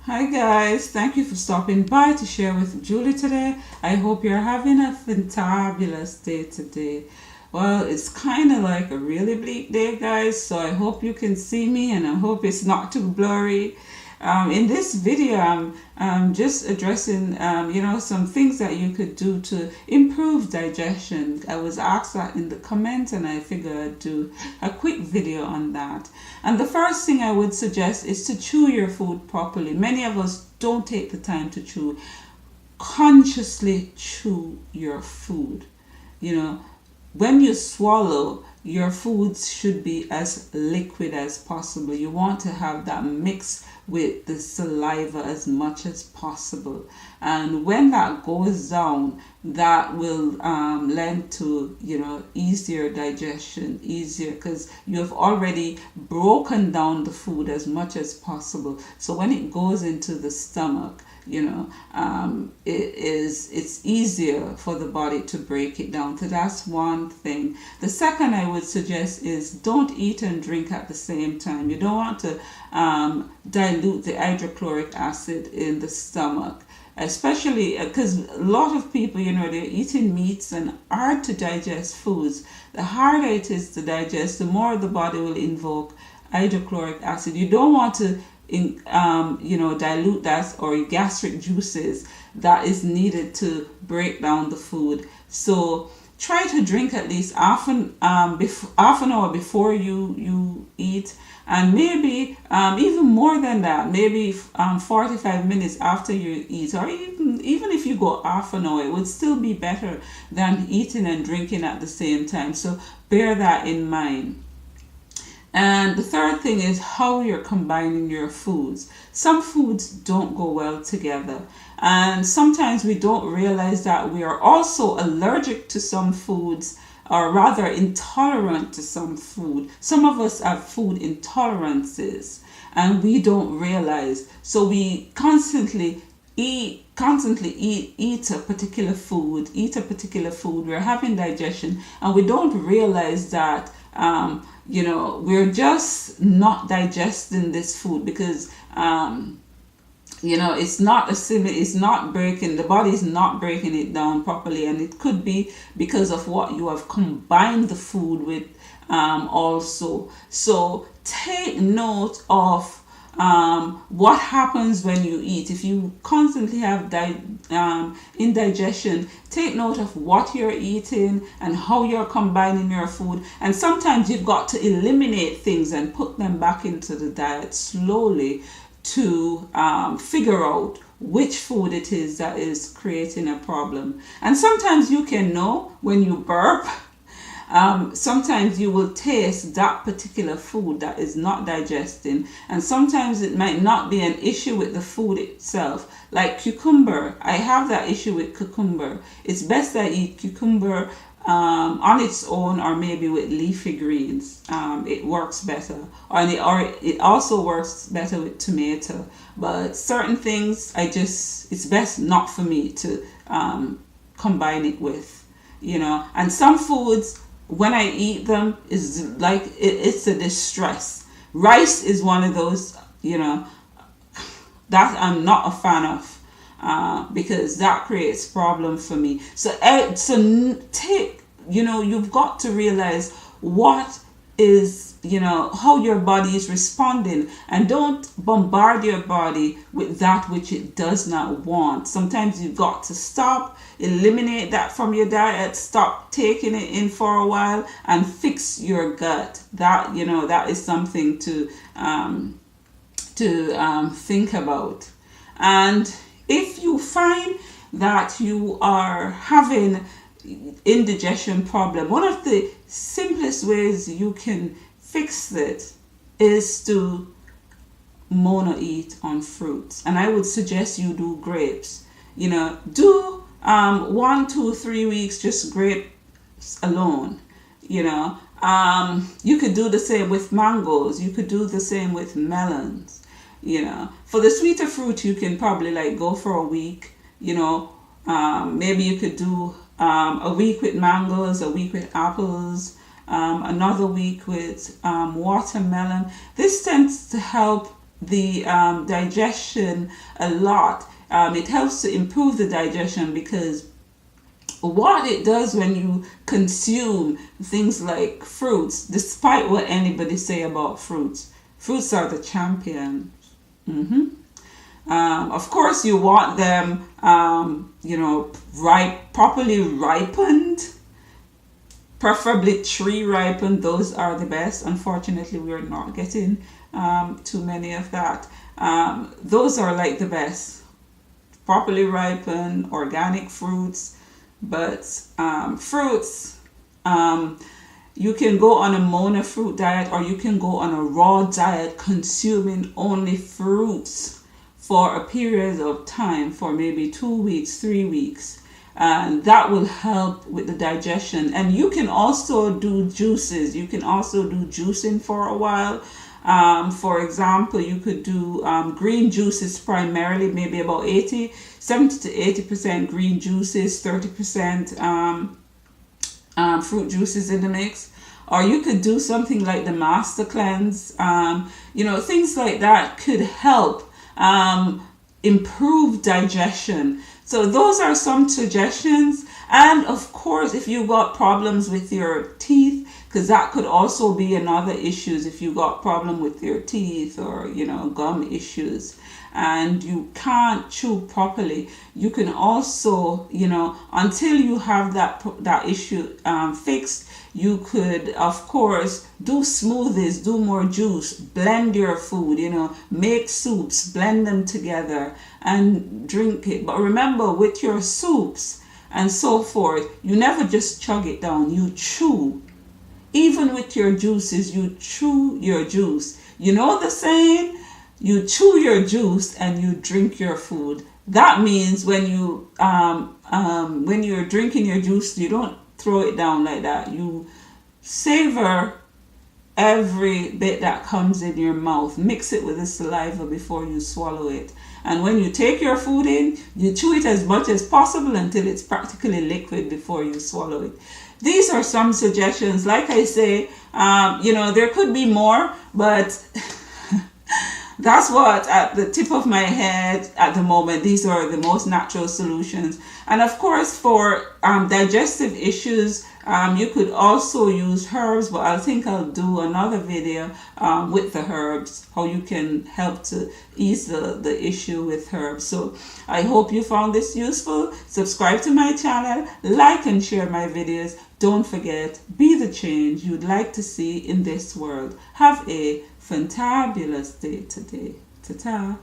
Hi guys, thank you for stopping by to share with Julie today. I hope you're having a fantabulous day today. Well, it's kind of like a really bleak day, guys, so I hope you can see me and I hope it's not too blurry. In this video, I'm just addressing, some things that you could do to improve digestion. I was asked that in the comments and I figured I'd do a quick video on that. And the first thing I would suggest is to chew your food properly. Many of us don't take the time to chew. Consciously chew your food. When you swallow, your foods should be as liquid as possible. You want to have that mix with the saliva as much as possible. And when that goes down, that will lend to, easier digestion, easier, because you have already broken down the food as much as possible. So when it goes into the stomach, it's easier for the body to break it down. So that's one thing. The second I would suggest is don't eat and drink at the same time. You don't want to dilute the hydrochloric acid in the stomach, especially because a lot of people, they're eating meats and hard to digest foods. The harder it is to digest, the more the body will invoke hydrochloric acid. You don't want to dilute that or gastric juices that is needed to break down the food. So try to drink at least half an hour before you eat, and maybe even more than that, maybe 45 minutes after you eat, or even if you go half an hour, it would still be better than eating and drinking at the same time. So bear that in mind. And the third thing is how you're combining your foods. Some foods don't go well together. And sometimes we don't realize that we are also allergic to some foods, or rather intolerant to some food. Some of us have food intolerances and we don't realize. So we constantly eat a particular food, we're having digestion and we don't realize that we're just not digesting this food because it's not breaking, the body is not breaking it down properly, and it could be because of what you have combined the food with also. So take note of what happens when you eat. If you constantly have indigestion, take note of what you're eating and how you're combining your food. And sometimes you've got to eliminate things and put them back into the diet slowly to figure out which food it is that is creating a problem. And sometimes you can know when you burp. Sometimes you will taste that particular food that is not digesting, and sometimes it might not be an issue with the food itself. Like cucumber, I have that issue with cucumber. It's best I eat cucumber on its own, or maybe with leafy greens. It works better, or it also works better with tomato. But certain things, it's best not for me to combine it with, and some foods, when I eat them, is like it's a distress. Rice is one of those, that I'm not a fan of, because that creates problem for me. So you've got to realize what is, how your body is responding, and don't bombard your body with that which it does not want. Sometimes you've got to stop, eliminate that from your diet, stop taking it in for a while, and fix your gut. That that is something to think about. And if you find that you are having indigestion problem, one of the simplest ways you can fix it is to mono eat on fruits. And I would suggest you do grapes. Do 1, 2, 3 weeks just grapes alone. You could do the same with mangoes. You could do the same with melons. For the sweeter fruit, you can probably go for a week. Maybe you could do a week with mangoes, a week with apples, another week with watermelon. This tends to help the digestion a lot. It helps to improve the digestion because what it does when you consume things like fruits, despite what anybody say about fruits, fruits are the champion. Of course, you want them, properly ripened, preferably tree ripened. Those are the best. Unfortunately, we're not getting too many of that. Those are like the best. Properly ripened, organic fruits. But fruits, you can go on a monofruit diet, or you can go on a raw diet consuming only fruits for a period of time, for maybe 2 weeks, 3 weeks. And that will help with the digestion. And you can also do juices. You can also do juicing for a while. For example, you could do green juices primarily, maybe about 70 to 80% green juices, 30% fruit juices in the mix. Or you could do something like the Master Cleanse. Things like that could help improve digestion. So those are some suggestions. And of course, if you got problems with your teeth, because that could also be another issue, if you got problem with your teeth or gum issues and you can't chew properly, you can also until you have that issue fixed, you could of course do smoothies, do more juice, blend your food, make soups, blend them together and drink it. But remember, with your soups and so forth, you never just chug it down, you chew. Even with your juices, you chew your juice. You know the saying, you chew your juice and you drink your food. That means when you're drinking your juice, you don't throw it down like that. You savor every bit that comes in your mouth. Mix it with the saliva before you swallow it. And when you take your food in, you chew it as much as possible until it's practically liquid before you swallow it. These are some suggestions. Like I say, there could be more, but that's what at the tip of my head at the moment. These are the most natural solutions. And of course, for digestive issues, you could also use herbs, but I think I'll do another video with the herbs, how you can help to ease the issue with herbs. So I hope you found this useful. Subscribe to my channel, like and share my videos. Don't forget, be the change you'd like to see in this world. Have a fantabulous day today. Ta-ta.